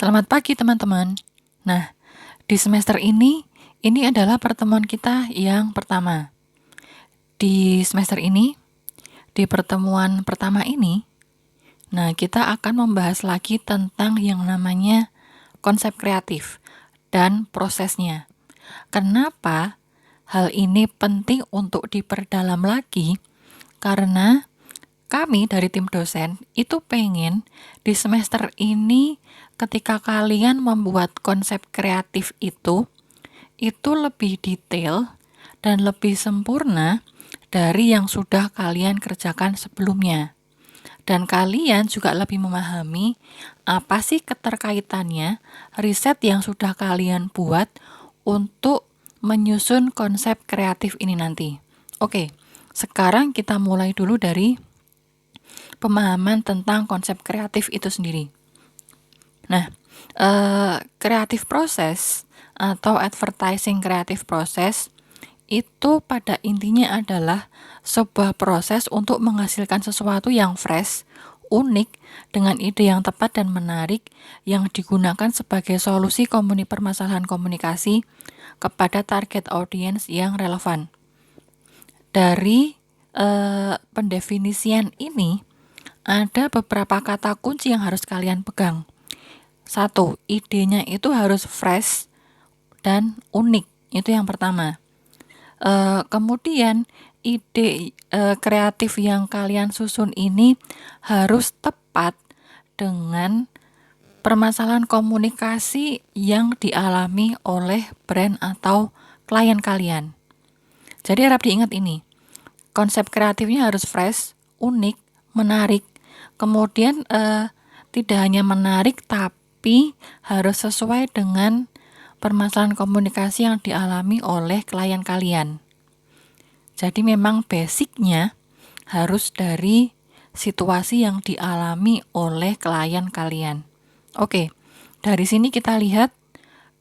Selamat pagi teman-teman. Nah, di semester ini adalah pertemuan kita yang pertama. Di semester ini, di pertemuan pertama ini, kita akan membahas lagi tentang yang namanya konsep kreatif dan prosesnya. Kenapa hal ini penting untuk diperdalam lagi? Karena kami dari tim dosen itu pengen di semester ini ketika kalian membuat konsep kreatif itu lebih detail dan lebih sempurna dari yang sudah kalian kerjakan sebelumnya. Dan kalian juga lebih memahami apa sih keterkaitannya riset yang sudah kalian buat untuk menyusun konsep kreatif ini nanti. Oke, sekarang kita mulai dulu dari pemahaman tentang konsep kreatif itu sendiri. Nah, kreatif proses atau advertising kreatif proses itu pada intinya adalah sebuah proses untuk menghasilkan sesuatu yang fresh, unik, dengan ide yang tepat dan menarik yang digunakan sebagai solusi permasalahan komunikasi kepada target audience yang relevan. Dari pendefinisian ini, ada beberapa kata kunci yang harus kalian pegang. 1. Idenya itu harus fresh dan unik. Itu yang pertama. Kemudian ide kreatif yang kalian susun ini harus tepat dengan permasalahan komunikasi yang dialami oleh brand atau klien kalian. Jadi harap diingat ini. Konsep kreatifnya harus fresh, unik, menarik. Kemudian tidak hanya menarik tapi harus sesuai dengan permasalahan komunikasi yang dialami oleh klien kalian. Jadi memang basicnya harus dari situasi yang dialami oleh klien kalian. Oke, dari sini kita lihat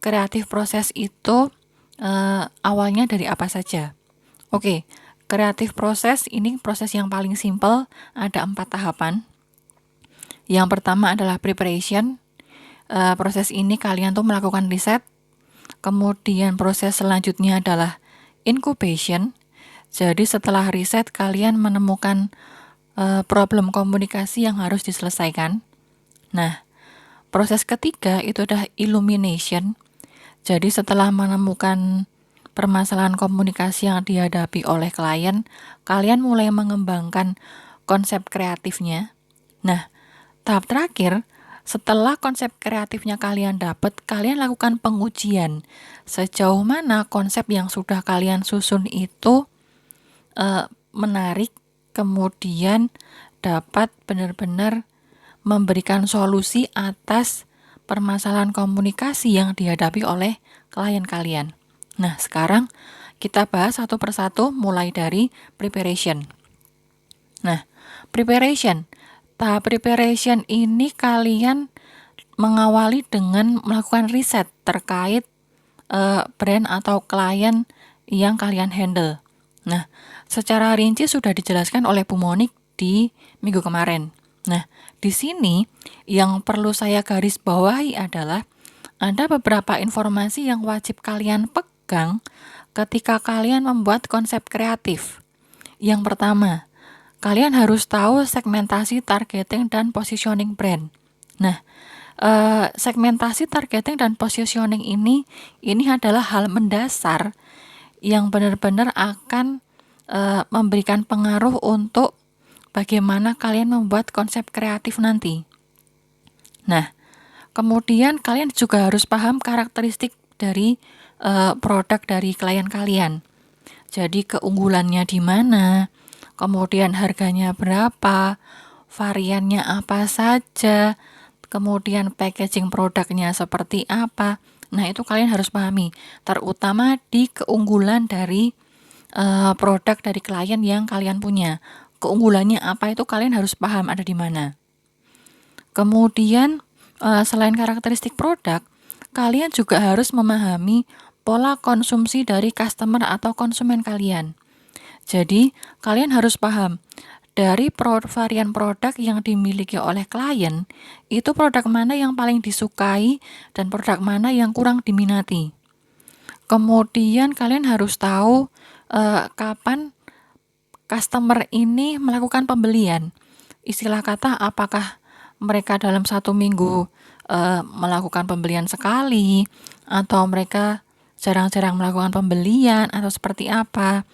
kreatif proses itu awalnya dari apa saja. Oke, kreatif proses ini proses yang paling simple, ada 4 tahapan. Yang pertama adalah preparation. Proses ini kalian tuh melakukan riset. Kemudian proses selanjutnya adalah incubation. Jadi setelah riset kalian menemukan problem komunikasi yang harus diselesaikan. Nah, proses ketiga itu adalah illumination. Jadi setelah menemukan permasalahan komunikasi yang dihadapi oleh klien, kalian mulai mengembangkan konsep kreatifnya. Nah, tahap terakhir, setelah konsep kreatifnya kalian dapat, kalian lakukan pengujian. Sejauh mana konsep yang sudah kalian susun itu menarik, kemudian dapat benar-benar memberikan solusi atas permasalahan komunikasi yang dihadapi oleh klien kalian. Nah, sekarang kita bahas satu persatu mulai dari preparation. Nah, preparation. Tahap preparation ini kalian mengawali dengan melakukan riset terkait brand atau klien yang kalian handle. Nah, secara rinci sudah dijelaskan oleh Bu Monik di minggu kemarin. Nah, di sini yang perlu saya garis bawahi adalah ada beberapa informasi yang wajib kalian pegang ketika kalian membuat konsep kreatif. Yang pertama, kalian harus tahu segmentasi, targeting, dan positioning brand. Nah, segmentasi, targeting, dan positioning ini adalah hal mendasar yang benar-benar akan memberikan pengaruh untuk bagaimana kalian membuat konsep kreatif nanti. Nah, kemudian kalian juga harus paham karakteristik dari produk dari klien kalian. Jadi keunggulannya di mana, kemudian harganya berapa, variannya apa saja, kemudian packaging produknya seperti apa. Nah, itu kalian harus pahami, terutama di keunggulan dari produk dari klien yang kalian punya. Keunggulannya apa itu kalian harus paham ada di mana. Kemudian selain karakteristik produk, kalian juga harus memahami pola konsumsi dari customer atau konsumen kalian. Jadi, kalian harus paham dari varian produk yang dimiliki oleh klien, itu produk mana yang paling disukai dan produk mana yang kurang diminati. Kemudian kalian harus tahu kapan customer ini melakukan pembelian. Istilah kata apakah mereka dalam 1 minggu melakukan pembelian sekali, atau mereka jarang-jarang melakukan pembelian, atau seperti apa.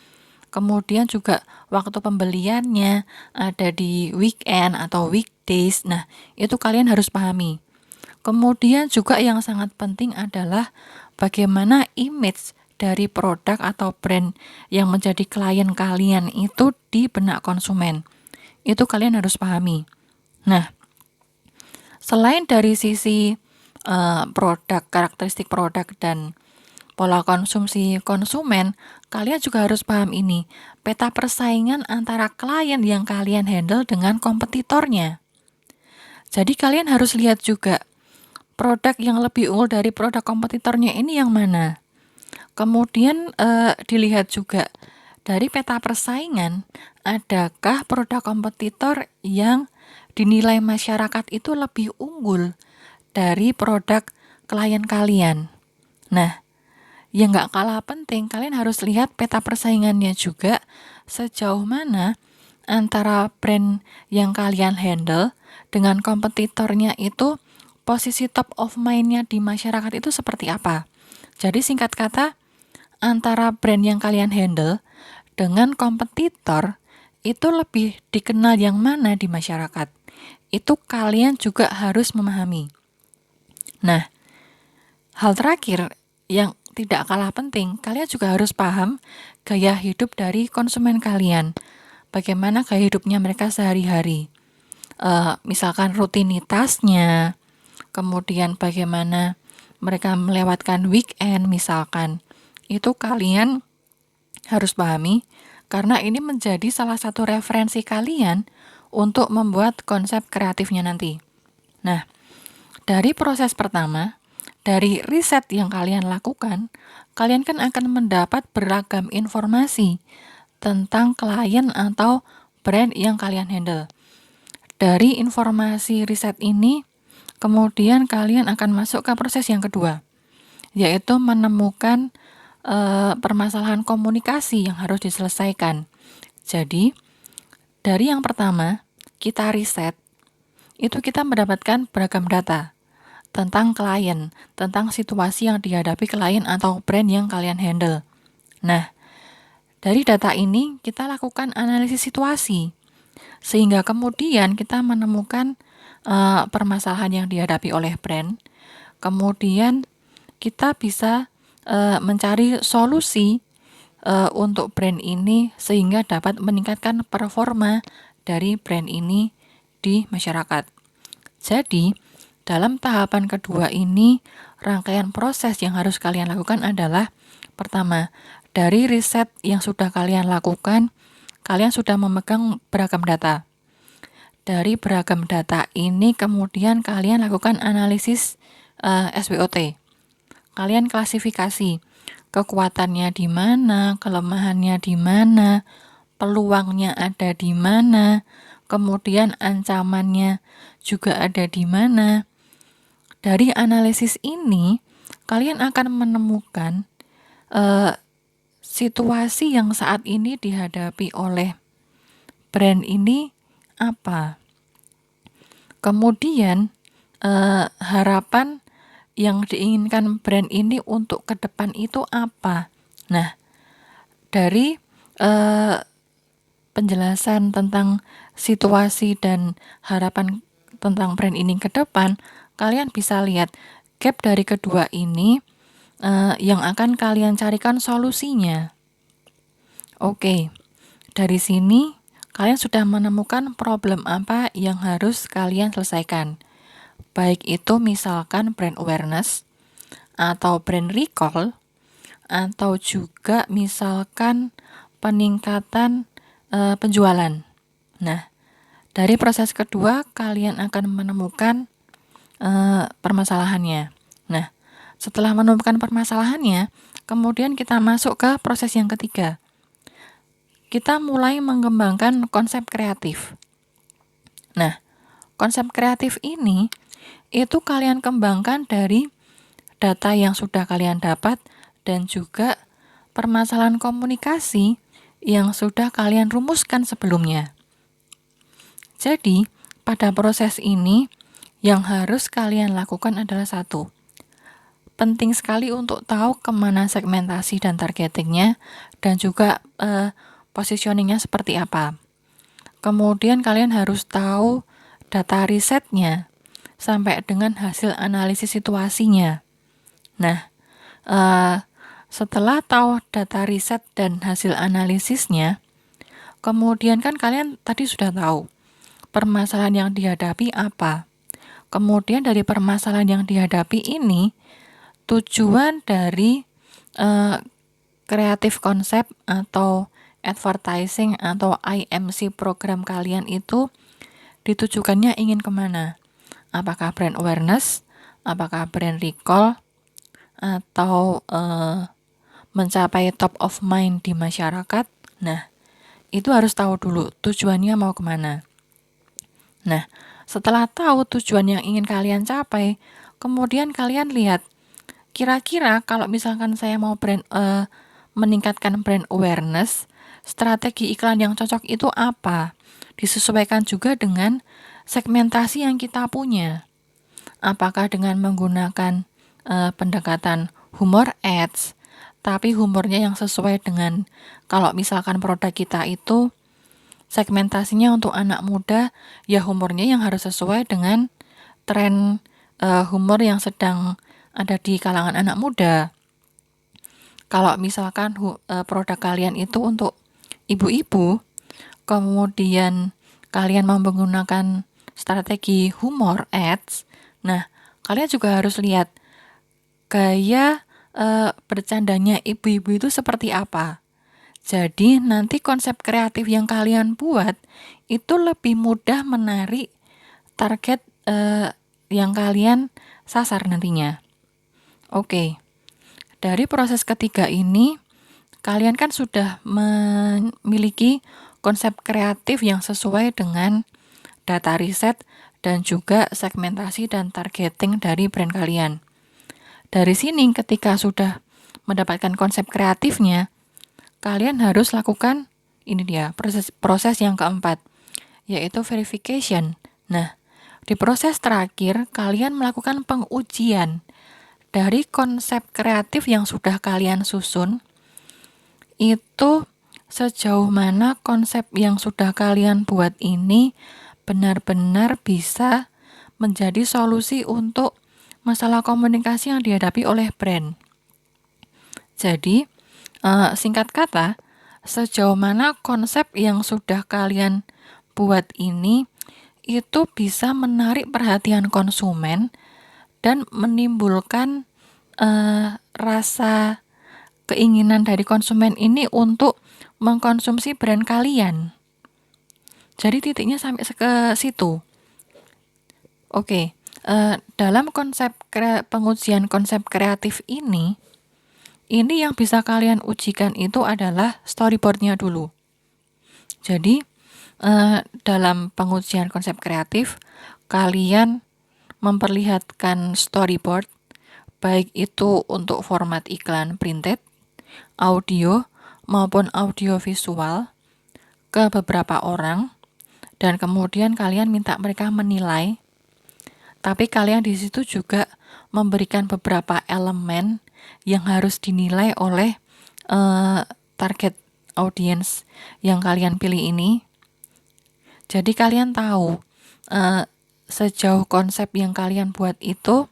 Kemudian juga waktu pembeliannya ada di weekend atau weekdays. Nah, itu kalian harus pahami. Kemudian juga yang sangat penting adalah bagaimana image dari produk atau brand yang menjadi klien kalian itu di benak konsumen. Itu kalian harus pahami. Nah, selain dari sisi produk, karakteristik produk dan pola konsumsi konsumen, kalian juga harus paham ini, peta persaingan antara klien yang kalian handle dengan kompetitornya. Jadi kalian harus lihat juga produk yang lebih unggul dari produk kompetitornya ini yang mana. Kemudian dilihat juga dari peta persaingan, adakah produk kompetitor yang dinilai masyarakat itu lebih unggul dari produk klien kalian. Nah, yang nggak kalah penting, kalian harus lihat peta persaingannya juga, sejauh mana antara brand yang kalian handle dengan kompetitornya itu posisi top of mind-nya di masyarakat itu seperti apa. Jadi singkat kata, antara brand yang kalian handle dengan kompetitor itu lebih dikenal yang mana di masyarakat. Itu kalian juga harus memahami. Nah, hal terakhir yang tidak kalah penting, kalian juga harus paham gaya hidup dari konsumen kalian. Bagaimana gaya hidupnya mereka sehari-hari. Misalkan rutinitasnya, kemudian bagaimana mereka melewatkan weekend misalkan. Itu kalian harus pahami, karena ini menjadi salah satu referensi kalian untuk membuat konsep kreatifnya nanti. Nah, dari proses pertama, dari riset yang kalian lakukan, kalian kan akan mendapat beragam informasi tentang klien atau brand yang kalian handle. Dari informasi riset ini, kemudian kalian akan masuk ke proses yang kedua, yaitu menemukan permasalahan komunikasi yang harus diselesaikan. Jadi, dari yang pertama, kita riset, itu kita mendapatkan beragam data tentang klien, tentang situasi yang dihadapi klien atau brand yang kalian handle. Nah, dari data ini kita lakukan analisis situasi, sehingga kemudian kita menemukan permasalahan yang dihadapi oleh brand. Kemudian kita bisa mencari solusi untuk brand ini sehingga dapat meningkatkan performa dari brand ini di masyarakat. Jadi, dalam tahapan kedua ini, rangkaian proses yang harus kalian lakukan adalah, pertama, dari riset yang sudah kalian lakukan, kalian sudah memegang beragam data. Dari beragam data ini kemudian kalian lakukan analisis SWOT. Kalian klasifikasi kekuatannya di mana, kelemahannya di mana, peluangnya ada di mana, kemudian ancamannya juga ada di mana. Dari analisis ini, kalian akan menemukan situasi yang saat ini dihadapi oleh brand ini apa. Kemudian harapan yang diinginkan brand ini untuk ke depan itu apa. Nah, dari penjelasan tentang situasi dan harapan tentang brand ini ke depan, kalian bisa lihat gap dari kedua ini yang akan kalian carikan solusinya. Oke, dari sini kalian sudah menemukan problem apa yang harus kalian selesaikan. Baik itu misalkan brand awareness, atau brand recall, atau juga misalkan peningkatan penjualan. Nah, dari proses kedua kalian akan menemukan permasalahannya. Nah, setelah menemukan permasalahannya, kemudian kita masuk ke proses yang ketiga. kita mulai mengembangkan konsep kreatif. Nah, konsep kreatif ini itu kalian kembangkan dari data yang sudah kalian dapat dan juga permasalahan komunikasi yang sudah kalian rumuskan sebelumnya. Jadi, pada proses ini yang harus kalian lakukan adalah satu. Penting sekali untuk tahu kemana segmentasi dan targetingnya dan juga positioningnya seperti apa. Kemudian kalian harus tahu data risetnya sampai dengan hasil analisis situasinya. Nah, setelah tahu data riset dan hasil analisisnya, kemudian kan kalian tadi sudah tahu permasalahan yang dihadapi apa. Kemudian dari permasalahan yang dihadapi ini, tujuan dari kreatif konsep atau advertising atau IMC program kalian itu ditujukannya ingin kemana? Apakah brand awareness, apakah brand recall, atau mencapai top of mind di masyarakat? Nah, itu harus tahu dulu tujuannya mau kemana. Nah, setelah tahu tujuan yang ingin kalian capai, kemudian kalian lihat, kira-kira kalau misalkan saya mau meningkatkan brand awareness, strategi iklan yang cocok itu apa? Disesuaikan juga dengan segmentasi yang kita punya. Apakah dengan menggunakan pendekatan humor ads, tapi humornya yang sesuai dengan kalau misalkan produk kita itu segmentasinya untuk anak muda, ya humornya yang harus sesuai dengan tren humor yang sedang ada di kalangan anak muda. Kalau misalkan produk kalian itu untuk ibu-ibu, kemudian kalian mau menggunakan strategi humor ads, nah kalian juga harus lihat gaya bercandanya ibu-ibu itu seperti apa. Jadi nanti konsep kreatif yang kalian buat itu lebih mudah menarik target yang kalian sasar nantinya. Oke, dari proses ketiga ini kalian kan sudah memiliki konsep kreatif yang sesuai dengan data riset dan juga segmentasi dan targeting dari brand kalian. Dari sini ketika sudah mendapatkan konsep kreatifnya, kalian harus lakukan ini dia proses yang keempat, yaitu verification. Nah, di proses terakhir kalian melakukan pengujian dari konsep kreatif yang sudah kalian susun. Itu sejauh mana konsep yang sudah kalian buat ini benar-benar bisa menjadi solusi untuk masalah komunikasi yang dihadapi oleh brand. Jadi, singkat kata, sejauh mana konsep yang sudah kalian buat ini itu bisa menarik perhatian konsumen dan menimbulkan rasa keinginan dari konsumen ini untuk mengkonsumsi brand kalian. Jadi titiknya sampai ke situ. Oke, dalam pengujian konsep kreatif ini yang bisa kalian ujikan itu adalah storyboardnya dulu. Jadi, dalam pengujian konsep kreatif, kalian memperlihatkan storyboard, baik itu untuk format iklan printed, audio, maupun audio visual, ke beberapa orang, dan kemudian kalian minta mereka menilai. Tapi kalian di situ juga memberikan beberapa elemen yang harus dinilai oleh target audience yang kalian pilih ini. Jadi kalian tahu sejauh konsep yang kalian buat itu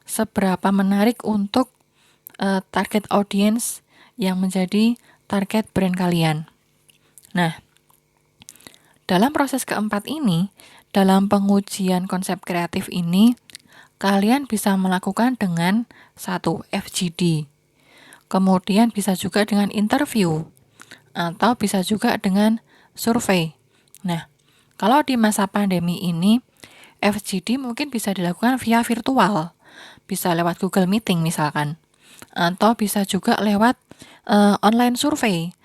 seberapa menarik untuk target audience yang menjadi target brand kalian. Nah, dalam proses keempat ini, dalam pengujian konsep kreatif ini, kalian bisa melakukan dengan 1 FGD. Kemudian bisa juga dengan interview, atau bisa juga dengan survei. Nah, kalau di masa pandemi ini, FGD mungkin bisa dilakukan via virtual, bisa lewat Google Meeting misalkan, atau bisa juga lewat online survei.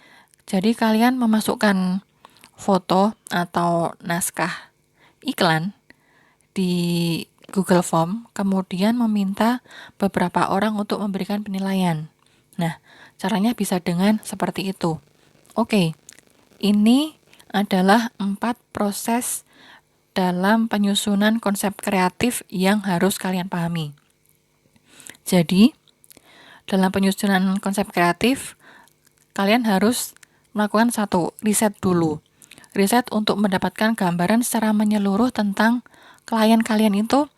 Jadi kalian memasukkan foto atau naskah iklan di Google Form, kemudian meminta beberapa orang untuk memberikan penilaian. Nah, caranya bisa dengan seperti itu. Oke, ini adalah 4 proses dalam penyusunan konsep kreatif yang harus kalian pahami. Jadi, dalam penyusunan konsep kreatif, kalian harus melakukan satu, riset dulu. Riset untuk mendapatkan gambaran secara menyeluruh tentang klien kalian itu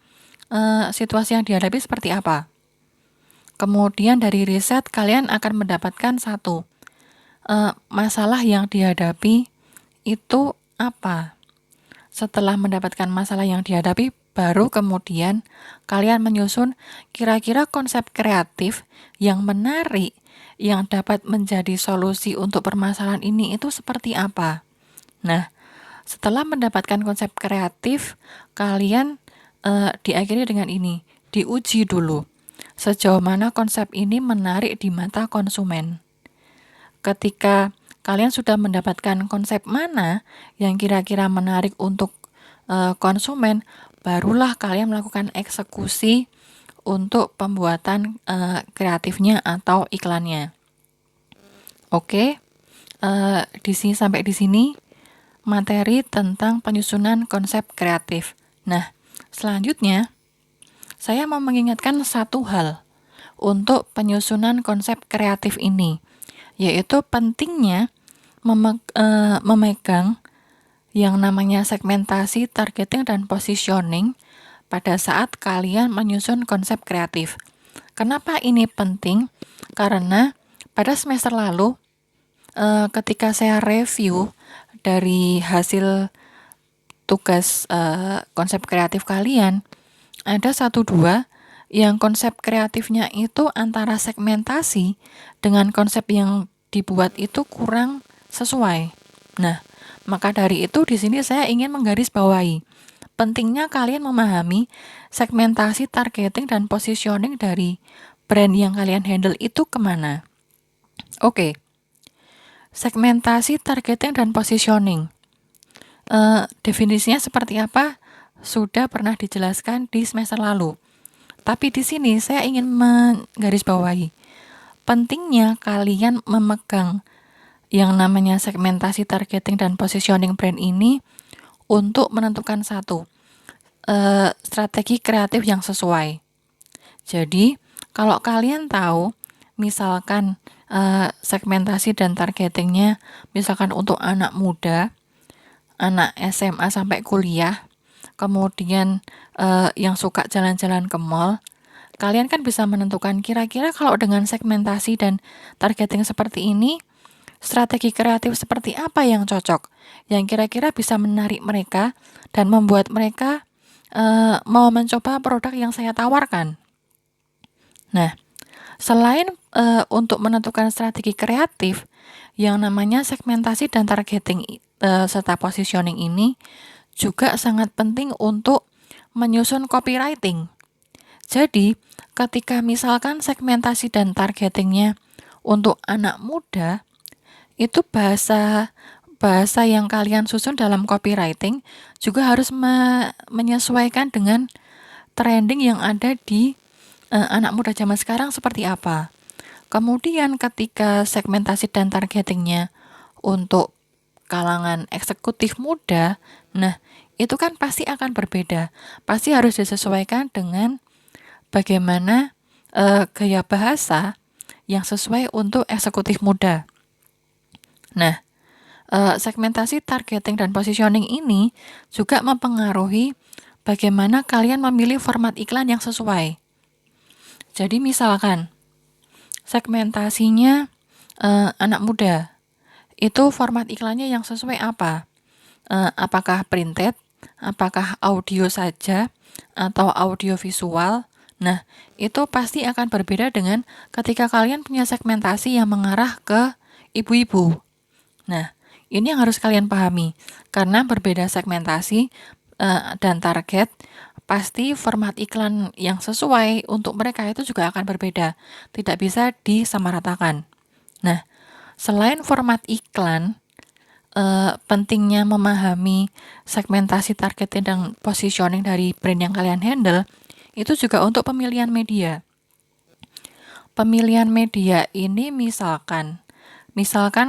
situasi yang dihadapi seperti apa. Kemudian dari riset kalian akan mendapatkan satu, masalah yang dihadapi itu apa. Setelah mendapatkan masalah yang dihadapi, baru kemudian kalian menyusun kira-kira konsep kreatif yang menarik yang dapat menjadi solusi untuk permasalahan ini itu seperti apa. Nah, setelah mendapatkan konsep kreatif, kalian diakhiri dengan ini, diuji dulu sejauh mana konsep ini menarik di mata konsumen. Ketika kalian sudah mendapatkan konsep mana yang kira-kira menarik untuk konsumen, barulah kalian melakukan eksekusi untuk pembuatan kreatifnya atau iklannya. Oke, sampai di sini materi tentang penyusunan konsep kreatif. Nah, selanjutnya saya mau mengingatkan satu hal untuk penyusunan konsep kreatif ini, yaitu pentingnya memegang yang namanya segmentasi, targeting, dan positioning pada saat kalian menyusun konsep kreatif. Kenapa ini penting? Karena pada semester lalu, ketika saya review dari hasil tugas konsep kreatif kalian, ada 1-2 yang konsep kreatifnya itu antara segmentasi dengan konsep yang dibuat itu kurang sesuai. Nah, maka dari itu di sini saya ingin menggarisbawahi pentingnya kalian memahami segmentasi, targeting, dan positioning dari brand yang kalian handle itu kemana. Oke, segmentasi, targeting, dan positioning. Definisinya seperti apa? Sudah pernah dijelaskan di semester lalu. Tapi di sini saya ingin menggarisbawahi pentingnya kalian memegang yang namanya segmentasi, targeting, dan positioning brand ini untuk menentukan satu, strategi kreatif yang sesuai. Jadi, kalau kalian tahu, misalkan segmentasi dan targetingnya, misalkan untuk anak muda, anak SMA sampai kuliah, kemudian yang suka jalan-jalan ke mall, kalian kan bisa menentukan kira-kira kalau dengan segmentasi dan targeting seperti ini, strategi kreatif seperti apa yang cocok, yang kira-kira bisa menarik mereka dan membuat mereka mau mencoba produk yang saya tawarkan. Nah, selain untuk menentukan strategi kreatif, yang namanya segmentasi dan targeting serta positioning ini juga sangat penting untuk menyusun copywriting. Jadi, ketika misalkan segmentasi dan targetingnya untuk anak muda, itu bahasa yang kalian susun dalam copywriting juga harus menyesuaikan dengan trending yang ada di anak muda zaman sekarang seperti apa. Kemudian ketika segmentasi dan targetingnya untuk kalangan eksekutif muda, nah itu kan pasti akan berbeda. Pasti harus disesuaikan dengan bagaimana gaya bahasa yang sesuai untuk eksekutif muda. Nah, segmentasi, targeting, dan positioning ini juga mempengaruhi bagaimana kalian memilih format iklan yang sesuai. Jadi misalkan segmentasinya anak muda, itu format iklannya yang sesuai apa? Apakah printed, apakah audio saja, atau audio visual? Nah, itu pasti akan berbeda dengan ketika kalian punya segmentasi yang mengarah ke ibu-ibu. Nah, ini yang harus kalian pahami. Karena berbeda segmentasi dan target, pasti format iklan yang sesuai untuk mereka itu juga akan berbeda. Tidak bisa disamaratakan. Nah, selain format iklan, pentingnya memahami segmentasi targeting dan positioning dari brand yang kalian handle, itu juga untuk pemilihan media. Pemilihan media ini misalkan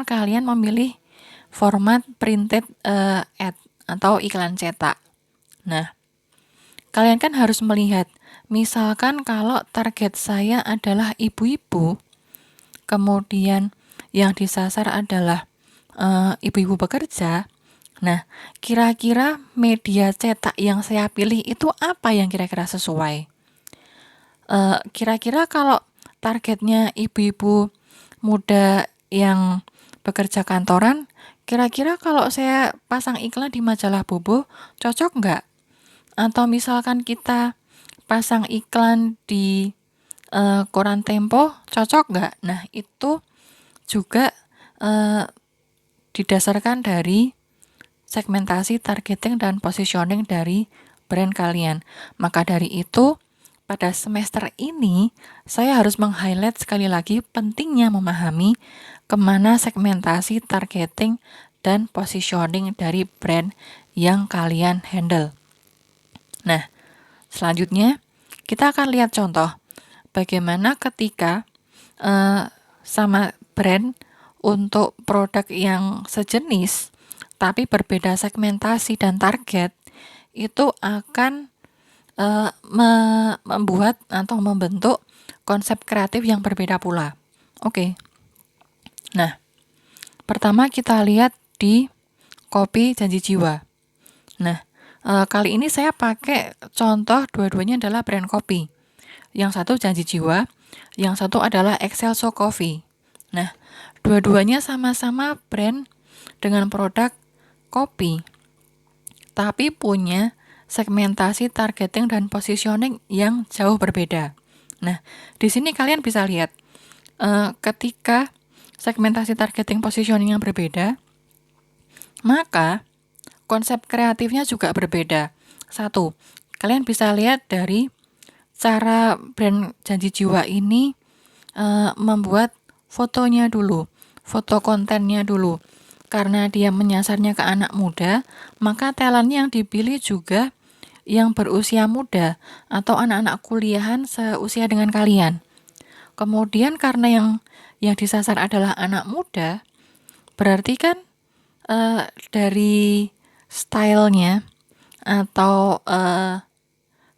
kalian memilih format printed ad atau iklan cetak. Nah, kalian kan harus melihat, misalkan kalau target saya adalah ibu-ibu, kemudian yang disasar adalah ibu-ibu bekerja. Nah, kira-kira media cetak yang saya pilih itu apa yang kira-kira sesuai? Kira-kira kalau targetnya ibu-ibu muda yang bekerja kantoran, kira-kira kalau saya pasang iklan di majalah Bobo, cocok nggak? Atau misalkan kita pasang iklan di koran Tempo, cocok nggak? Nah, itu juga didasarkan dari segmentasi, targeting, dan positioning dari brand kalian. Maka dari itu, pada semester ini, saya harus meng-highlight sekali lagi pentingnya memahami kemana segmentasi, targeting, dan positioning dari brand yang kalian handle. Nah, selanjutnya kita akan lihat contoh bagaimana ketika sama brand untuk produk yang sejenis tapi berbeda segmentasi dan target, itu akan membuat atau membentuk konsep kreatif yang berbeda pula. Oke. Nah, pertama kita lihat di kopi Janji Jiwa. Nah, kali ini saya pakai contoh dua-duanya adalah brand kopi. Yang satu Janji Jiwa, yang satu adalah Excelso Coffee. Nah, dua-duanya sama-sama brand dengan produk kopi, tapi punya segmentasi, targeting, dan positioning yang jauh berbeda. Nah, di sini kalian bisa lihat ketika segmentasi, targeting, positioning yang berbeda, maka konsep kreatifnya juga berbeda. Satu, kalian bisa lihat dari cara brand Janji Jiwa ini membuat fotonya dulu, foto kontennya dulu. Karena dia menyasarnya ke anak muda, maka talent yang dipilih juga yang berusia muda atau anak-anak kuliahan seusia dengan kalian. Kemudian karena yang disasar adalah anak muda, berarti kan dari stylenya atau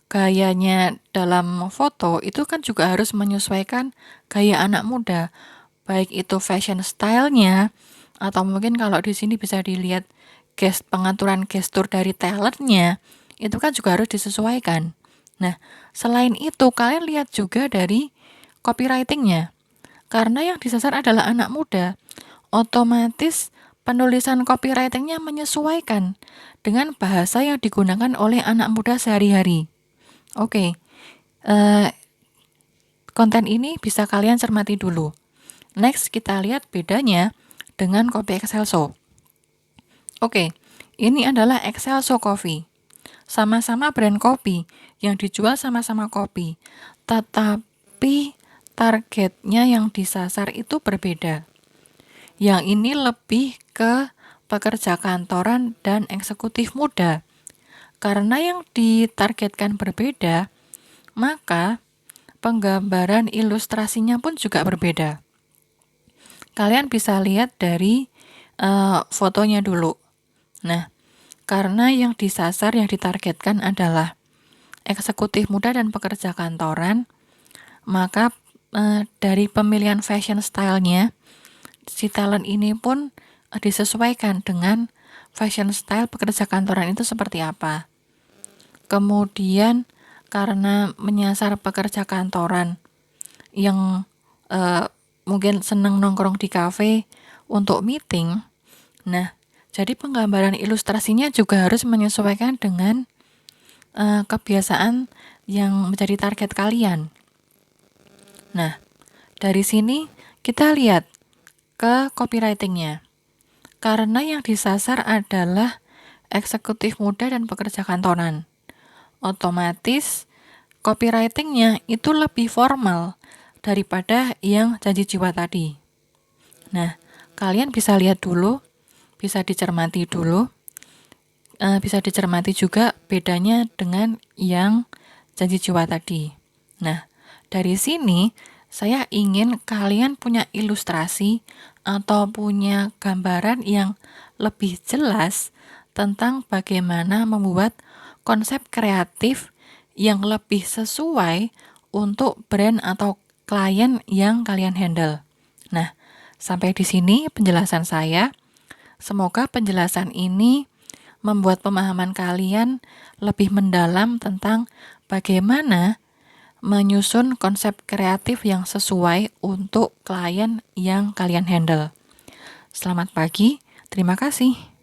gayanya dalam foto itu kan juga harus menyesuaikan gaya anak muda, baik itu fashion stylenya atau mungkin kalau di sini bisa dilihat pengaturan gestur dari talentnya, itu kan juga harus disesuaikan. Nah, selain itu kalian lihat juga dari copywritingnya, karena yang disasar adalah anak muda, otomatis penulisan copywritingnya menyesuaikan dengan bahasa yang digunakan oleh anak muda sehari-hari. Oke, konten ini bisa kalian cermati dulu. Next, kita lihat bedanya dengan kopi Excelso. Oke, ini adalah Excelso Coffee. Sama-sama brand kopi yang dijual sama-sama kopi, tetapi targetnya yang disasar itu berbeda. Yang ini lebih ke pekerja kantoran dan eksekutif muda. Karena yang ditargetkan berbeda, maka penggambaran ilustrasinya pun juga berbeda. Kalian bisa lihat dari fotonya dulu. Nah, karena yang disasar, yang ditargetkan adalah eksekutif muda dan pekerja kantoran, maka dari pemilihan fashion style-nya, si talent ini pun disesuaikan dengan fashion style pekerja kantoran itu seperti apa. Kemudian karena menyasar pekerja kantoran yang mungkin senang nongkrong di kafe untuk meeting, nah jadi penggambaran ilustrasinya juga harus menyesuaikan dengan kebiasaan yang menjadi target kalian. Nah, dari sini kita lihat ke copywritingnya. Karena yang disasar adalah eksekutif muda dan pekerja kantoran, otomatis copywritingnya itu lebih formal daripada yang Janji Jiwa tadi. Nah, kalian bisa lihat dulu, bisa dicermati dulu, bisa dicermati juga bedanya dengan yang janji jiwa tadi. Nah, dari sini saya ingin kalian punya ilustrasi atau punya gambaran yang lebih jelas tentang bagaimana membuat konsep kreatif yang lebih sesuai untuk brand atau klien yang kalian handle. Nah, sampai di sini penjelasan saya. Semoga penjelasan ini membuat pemahaman kalian lebih mendalam tentang bagaimana menyusun konsep kreatif yang sesuai untuk klien yang kalian handle. Selamat pagi, terima kasih.